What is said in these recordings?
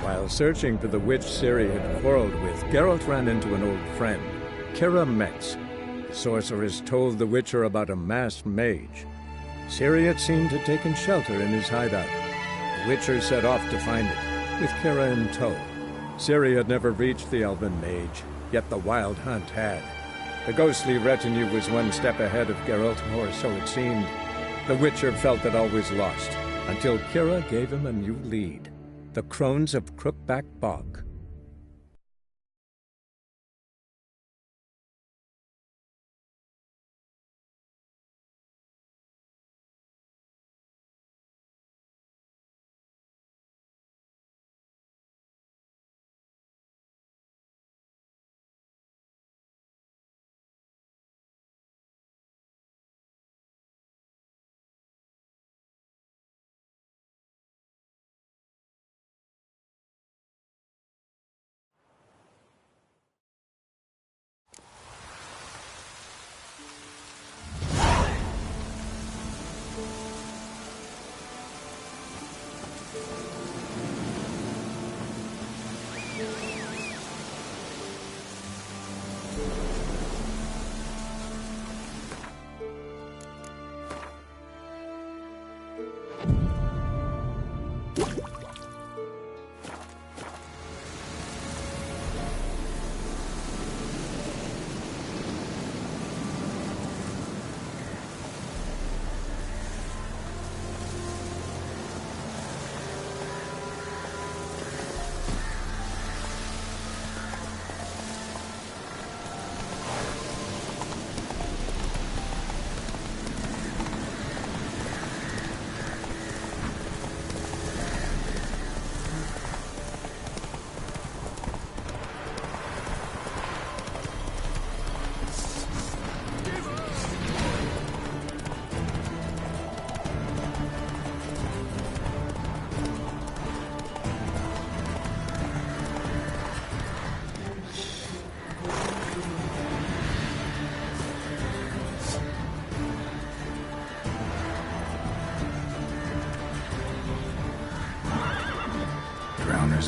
While searching for the witch Ciri had quarreled with, Geralt ran into an old friend, Kira Metz. The sorceress told the Witcher about a masked mage. Ciri had seemed to have taken shelter in his hideout. The Witcher set off to find it, with Kira in tow. Ciri had never reached the elven mage, yet the wild hunt had. The ghostly retinue was one step ahead of Geralt, or so it seemed. The Witcher felt that all was lost, until Kira gave him a new lead. The Crones of Crookback Bog.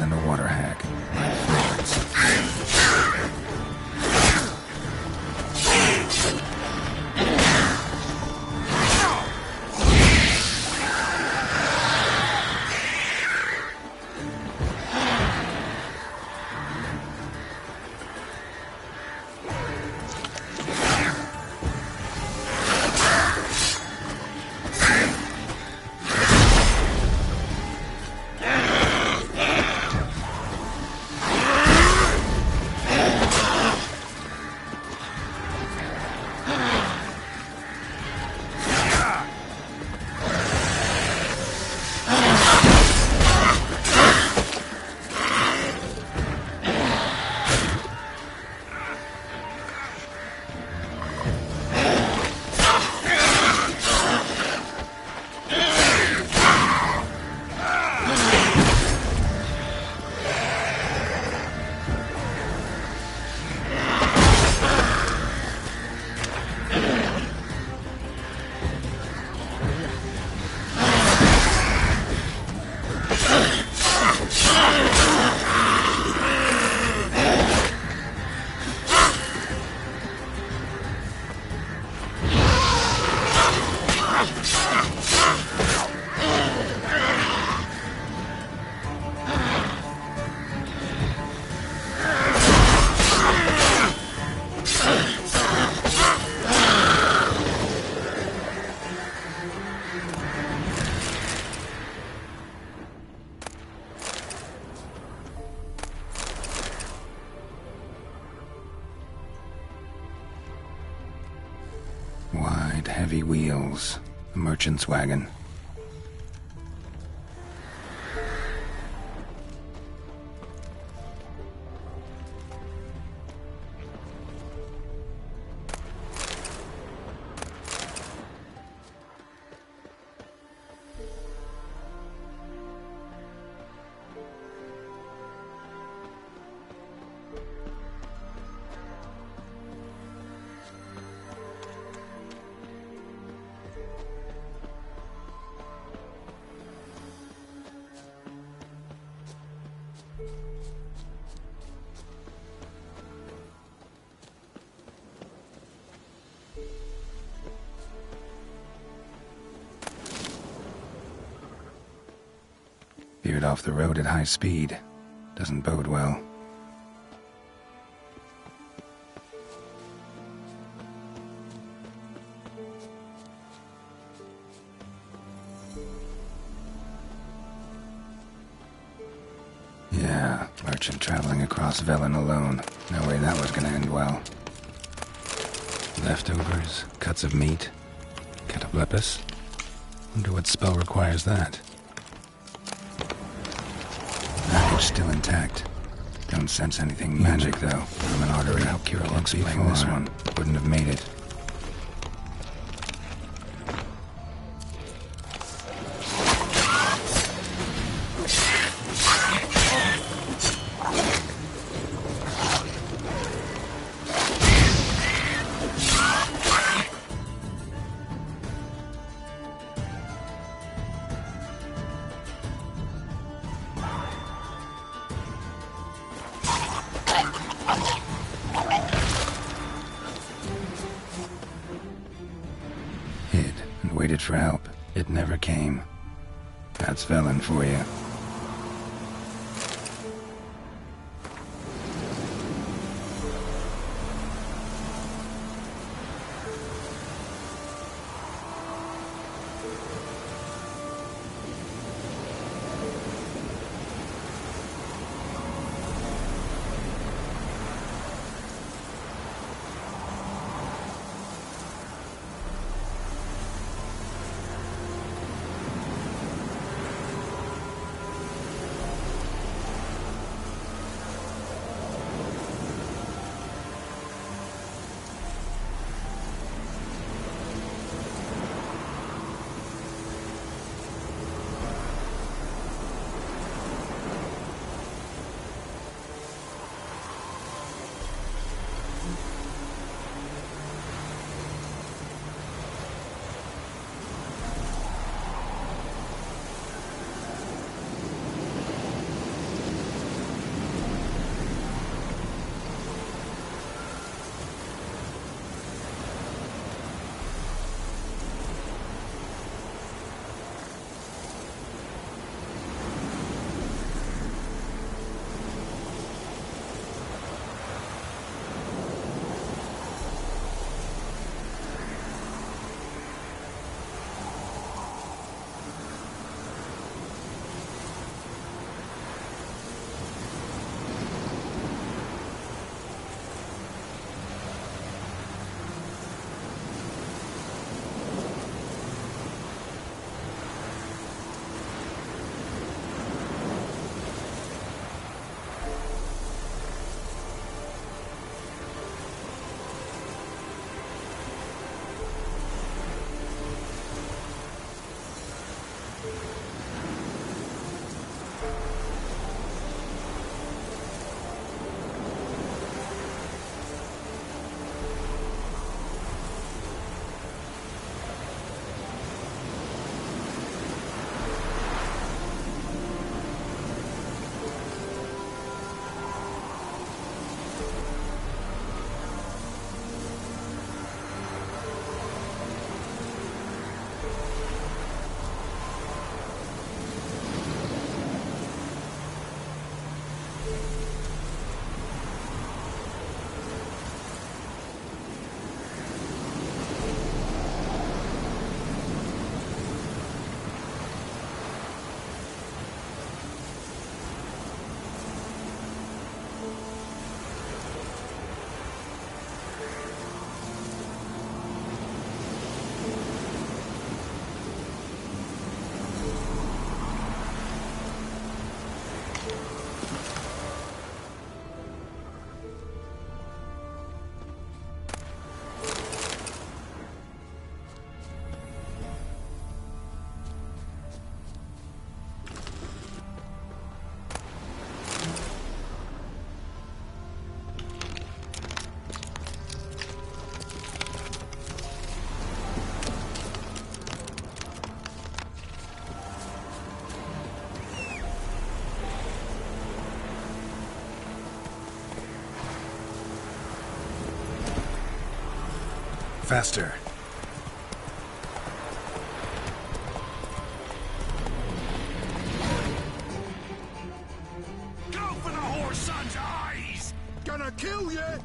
And a water hag. My favorites. Wide, heavy wheels. A merchant's wagon. Veered off the road at high speed. Doesn't bode well. Yeah, merchant traveling across Velen alone. No way that was gonna end well. Leftovers, cuts of meat, cataplepis. Wonder what spell requires that. Package still intact. Don't sense anything magic though. From an artery. How Kira can explain this one. Wouldn't have made it. Hid and waited for help. It never came. That's Velen for you. Faster. kill you!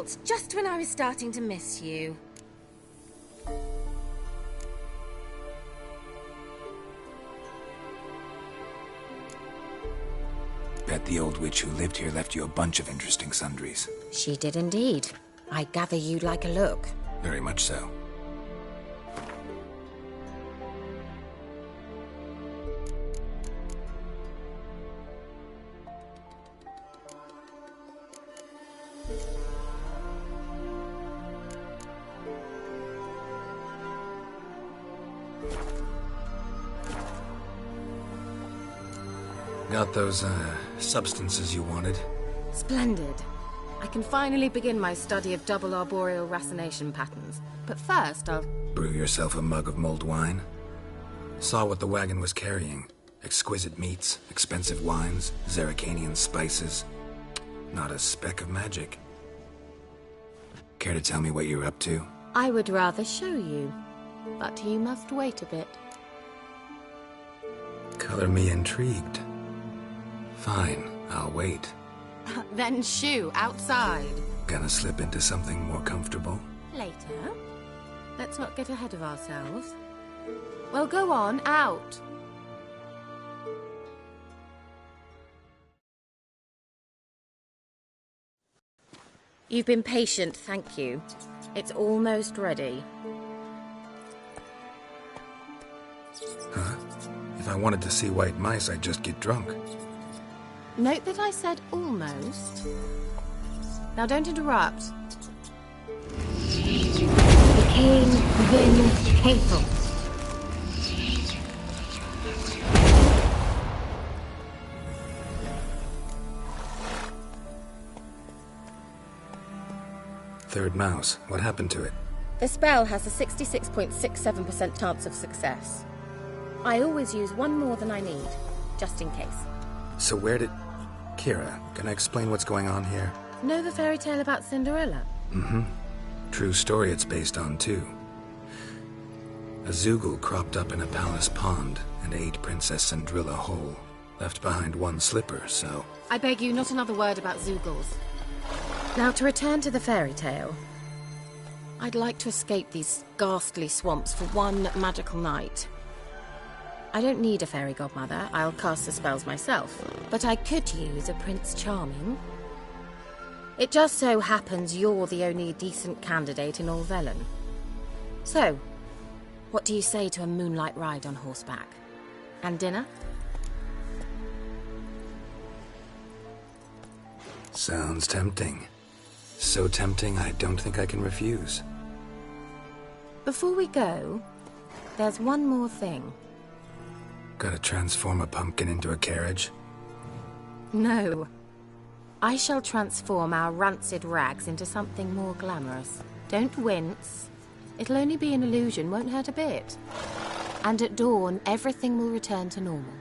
Geralt, just when I was starting to miss you. Bet the old witch who lived here left you a bunch of interesting sundries. She did indeed. I gather you'd like a look. Very much so. Got those, substances you wanted? Splendid. I can finally begin my study of double arboreal racination patterns. But first, I'll... Brew yourself a mug of mulled wine? Saw what the wagon was carrying. Exquisite meats, expensive wines, Zerrikanian spices. Not a speck of magic. Care to tell me what you're up to? I would rather show you. But you must wait a bit. Color me intrigued. Fine, I'll wait. Then shoo, outside. Gonna slip into something more comfortable? Later. Let's not get ahead of ourselves. Well, go on, out. You've been patient, thank you. It's almost ready. Huh? If I wanted to see white mice, I'd just get drunk. Note that I said almost. Now don't interrupt. Became then hateful. Third mouse. What happened to it? The spell has a 66.67% chance of success. I always use one more than I need, just in case. So where did... Kira, can I explain what's going on here? Know the fairy tale about Cinderella? Mm-hmm. True story it's based on, too. A Zoogle cropped up in a palace pond and ate Princess Cinderella whole. Left behind one slipper, so... I beg you, not another word about Zoogles. Now, to return to the fairy tale. I'd like to escape these ghastly swamps for one magical night. I don't need a fairy godmother, I'll cast the spells myself. But I could use a Prince Charming. It just so happens you're the only decent candidate in all Velen. So, what do you say to a moonlight ride on horseback? And dinner? Sounds tempting. So tempting, I don't think I can refuse. Before we go, there's one more thing. Gotta transform a pumpkin into a carriage? No. I shall transform our rancid rags into something more glamorous. Don't wince. It'll only be an illusion, won't hurt a bit. And at dawn, everything will return to normal.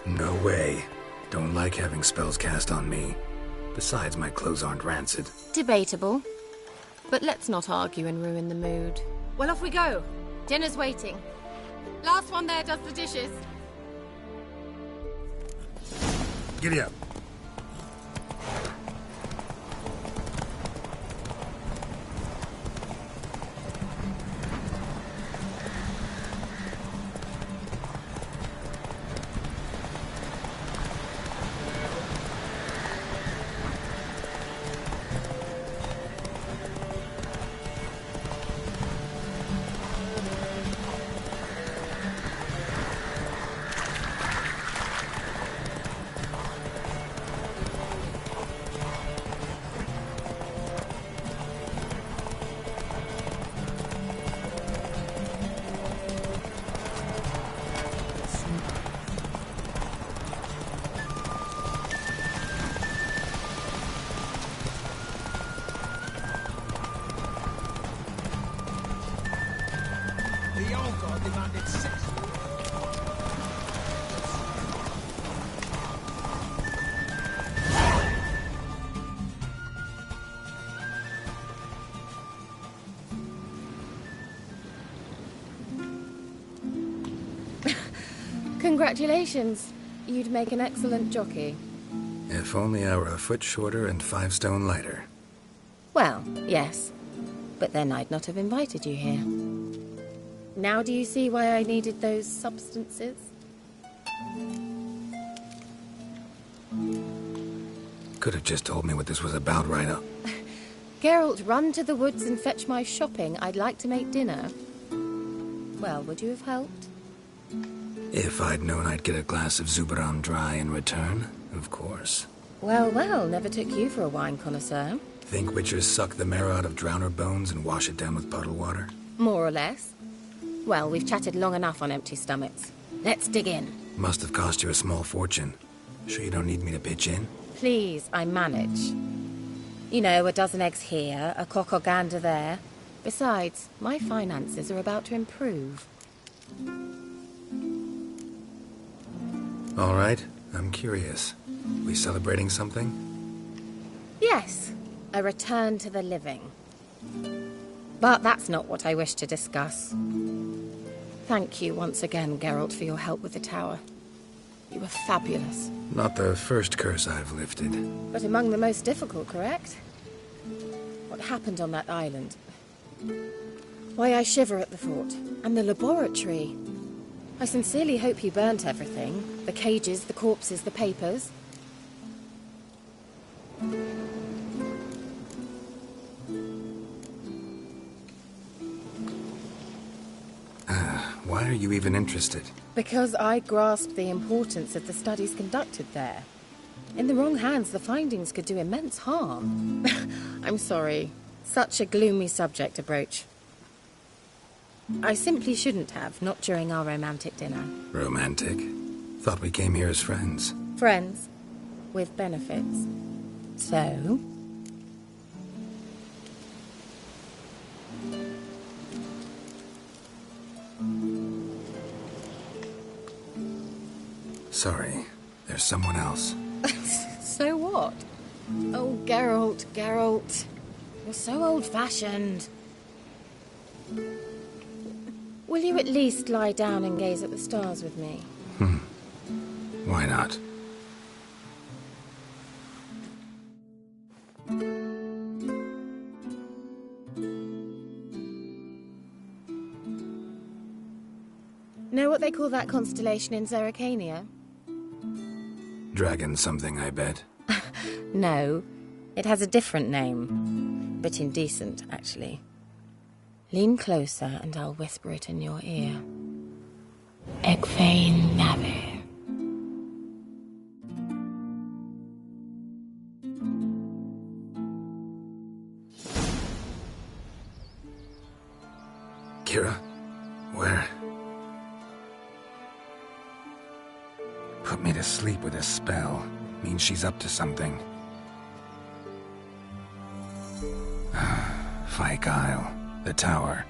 No way. Don't like having spells cast on me. Besides, my clothes aren't rancid. Debatable. But let's not argue and ruin the mood. Well, off we go. Dinner's waiting. Last one there does the dishes. Giddy up. Congratulations. you'd make an excellent jockey. If only I were a foot shorter and 5 stone lighter. Well, yes. But then I'd not have invited you here. Now do you see why I needed those substances? Could have just told me what this was about right up. Geralt, run to the woods and fetch my shopping. I'd like to make dinner. Well, would you have helped? If I'd known I'd get a glass of Zubaram dry in return, of course. Well, well, never took you for a wine connoisseur. Think witchers suck the marrow out of drowner bones and wash it down with puddle water? More or less. Well, we've chatted long enough on empty stomachs. Let's dig in. Must have cost you a small fortune. Sure you don't need me to pitch in? Please, I manage. You know, a dozen eggs here, a cock or gander there. Besides, my finances are about to improve. All right, I'm curious. We celebrating something? Yes, a return to the living. But that's not what I wish to discuss. Thank you once again, Geralt, for your help with the tower. You were fabulous. Not the first curse I've lifted. But among the most difficult, correct? What happened on that island? Why, I shiver at the thought. And the laboratory. I sincerely hope you burnt everything. The cages, the corpses, the papers. Why are you even interested? Because I grasp the importance of the studies conducted there. In the wrong hands, the findings could do immense harm. I'm sorry. Such a gloomy subject to broach. I simply shouldn't have, not during our romantic dinner. Romantic? Thought we came here as friends. Friends. With benefits. So? Sorry, there's someone else. So what? Oh, Geralt, Geralt. You're so old-fashioned. Will you at least lie down and gaze at the stars with me? Why not? Know what they call that constellation in Zerrikania? Dragon something, I bet. No, it has a different name. But indecent, actually. Lean closer and I'll whisper it in your ear. Egfain Nave. Kira? Where? Put me to sleep with a spell. Means she's up to something. Fyke Isle. The tower.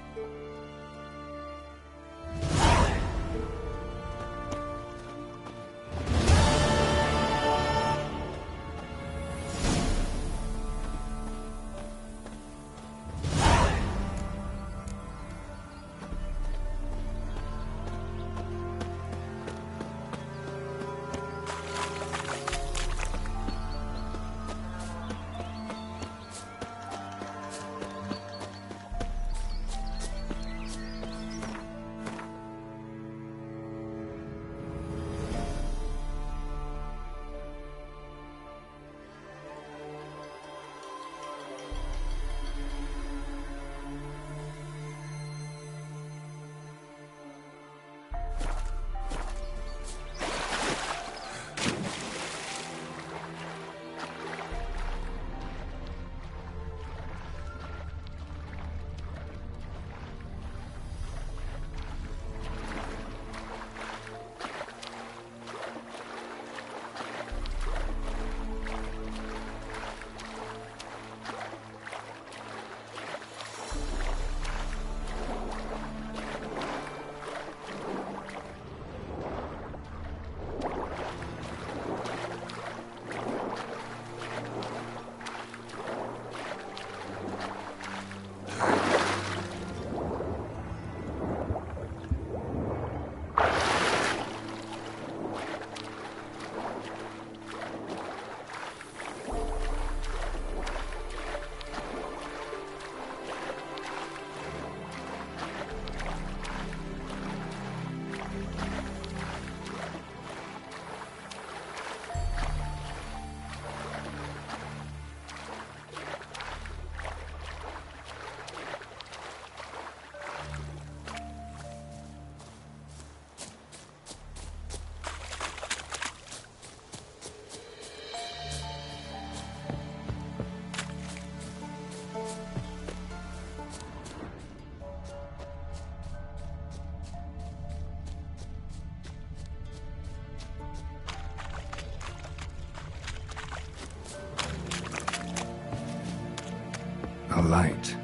light.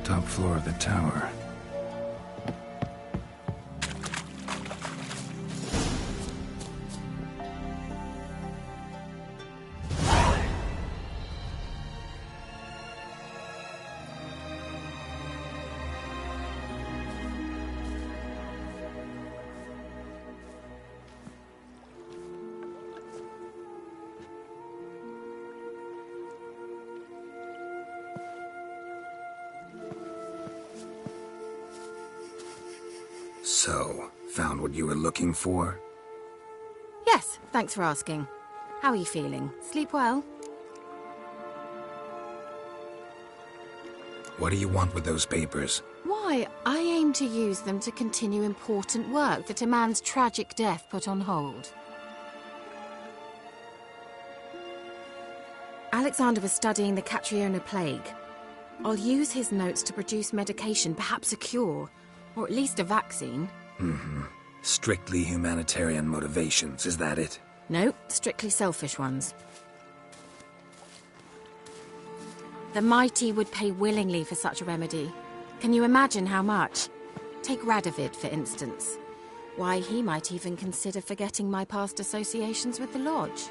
Top floor of the tower. So, found what you were looking for? Yes, thanks for asking. How are you feeling? Sleep well? What do you want with those papers? Why, I aim to use them to continue important work that a man's tragic death put on hold. Alexander was studying the Catriona plague. I'll use his notes to produce medication, perhaps a cure, or at least a vaccine. Strictly humanitarian motivations, is that it? No, strictly selfish ones. The mighty would pay willingly for such a remedy. Can you imagine how much? Take Radovid, for instance. Why, he might even consider forgetting my past associations with the Lodge.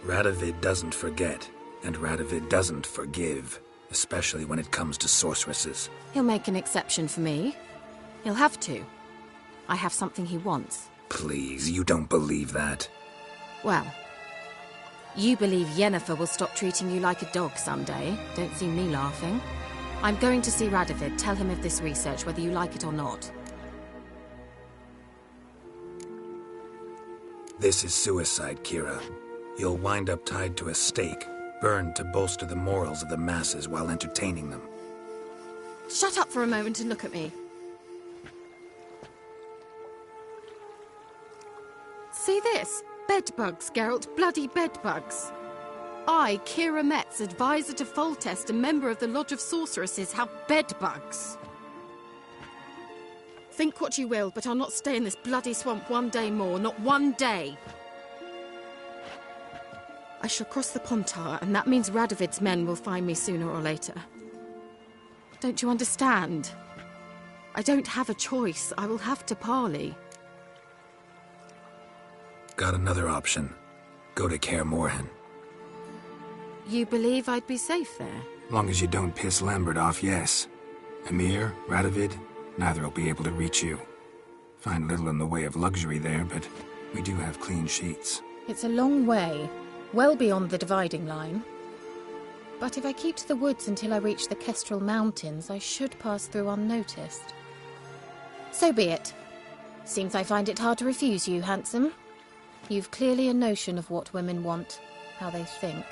Radovid doesn't forget, and Radovid doesn't forgive, especially when it comes to sorceresses. He'll make an exception for me. He'll have to. I have something he wants. Please, you don't believe that. Well, you believe Yennefer will stop treating you like a dog someday. Don't see me laughing. I'm going to see Radovid, tell him of this research, whether you like it or not. This is suicide, Kira. You'll wind up tied to a stake, burned to bolster the morals of the masses while entertaining them. Shut up for a moment and look at me. See this? Bedbugs, Geralt. Bloody bedbugs. I, Kira Metz, advisor to Foltest and member of the Lodge of Sorceresses, have bedbugs. Think what you will, but I'll not stay in this bloody swamp one day more. Not one day. I shall cross the Pontar, and that means Radovid's men will find me sooner or later. Don't you understand? I don't have a choice. I will have to parley. Got another option. Go to Kaer Morhen. You believe I'd be safe there? Long as you don't piss Lambert off, yes. Emir, Radovid, neither will be able to reach you. Find little in the way of luxury there, but we do have clean sheets. It's a long way. Well beyond the dividing line. But if I keep to the woods until I reach the Kestrel Mountains, I should pass through unnoticed. So be it. Seems I find it hard to refuse you, handsome. You've clearly a notion of what women want, how they think.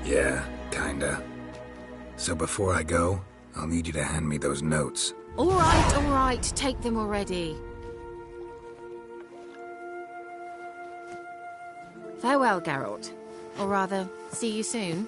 Yeah, kinda. So before I go, I'll need you to hand me those notes. All right, take them already. Farewell, Geralt. Or rather, see you soon.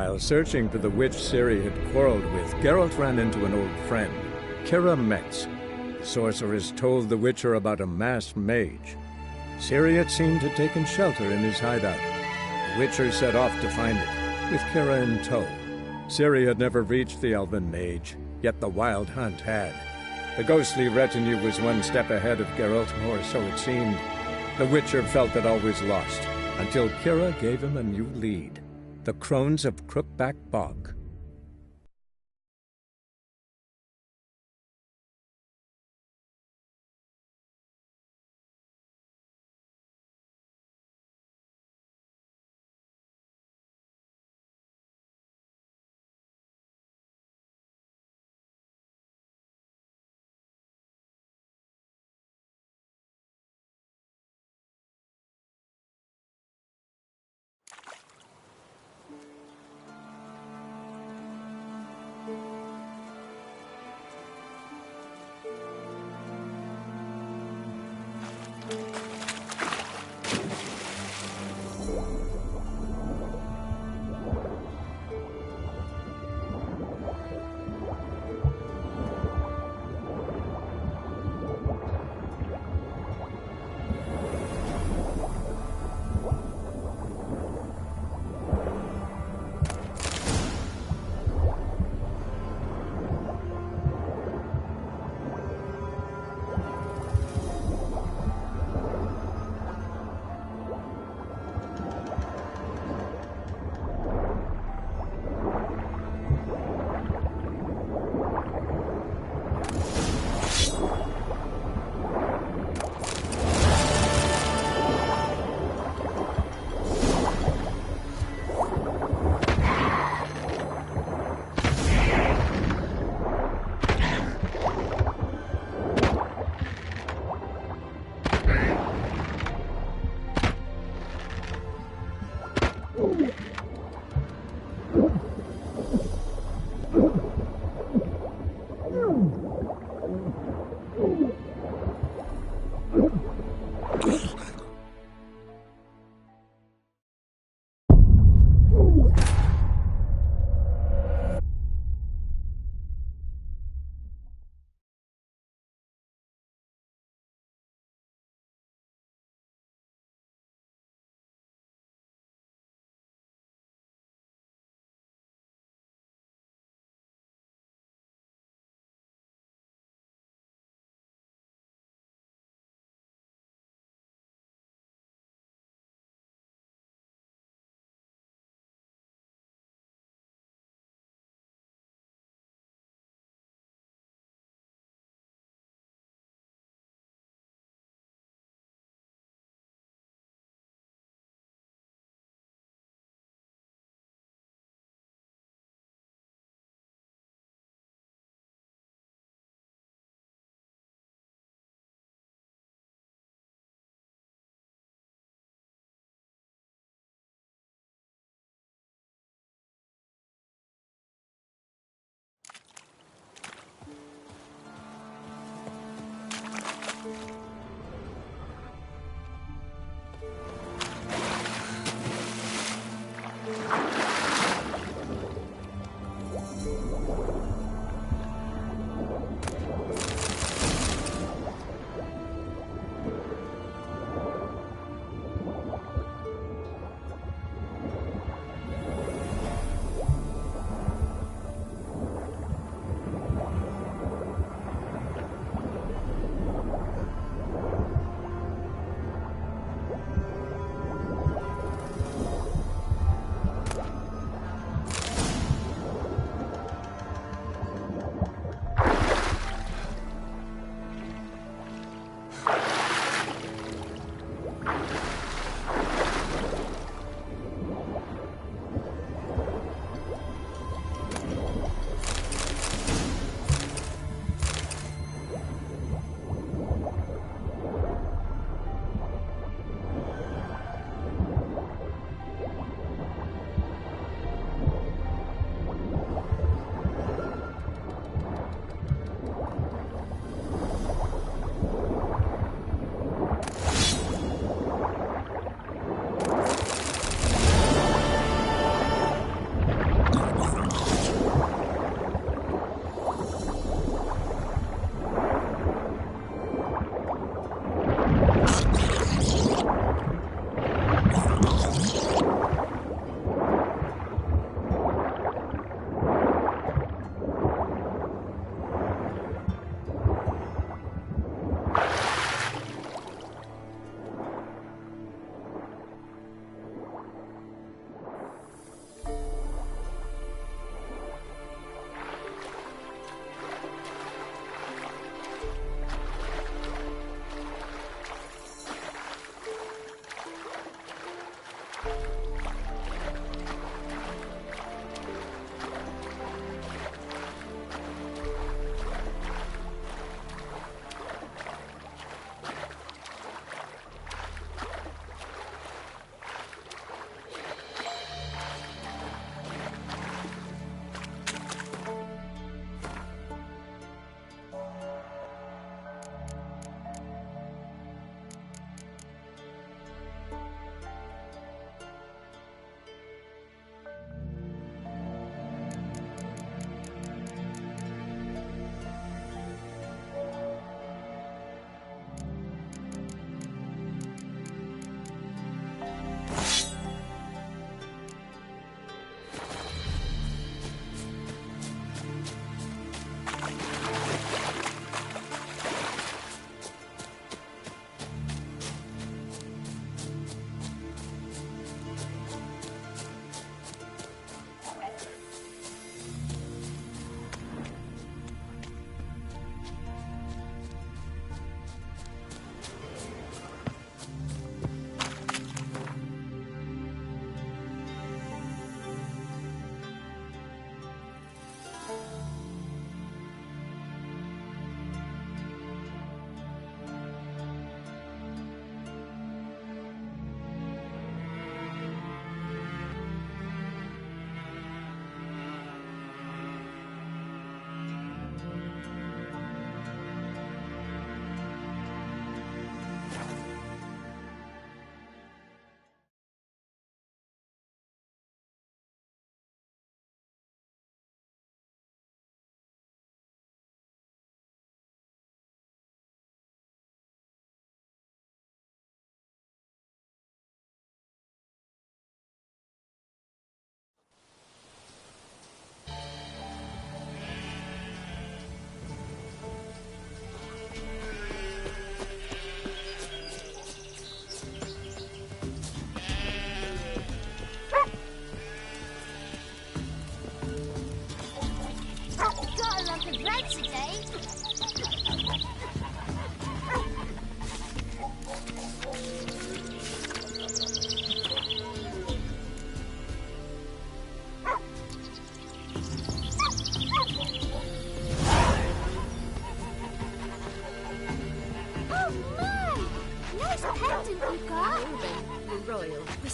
While searching for the witch Ciri had quarreled with, Geralt ran into an old friend, Kira Metz. The sorceress told the Witcher about a masked mage. Ciri had seemed to have taken shelter in his hideout. The Witcher set off to find it, with Kira in tow. Ciri had never reached the elven mage, yet the Wild Hunt had. The ghostly retinue was one step ahead of Geralt, or so it seemed. The Witcher felt that all was lost, until Kira gave him a new lead. The Crones of Crookback Bog.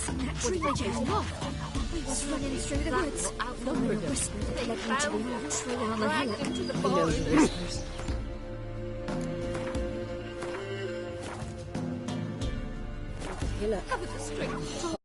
crossing that tree they chased off. We was running through the woods. Following a whisper that led me to the old tree on the hillock. I know the whispers. Hillock. Cover the string.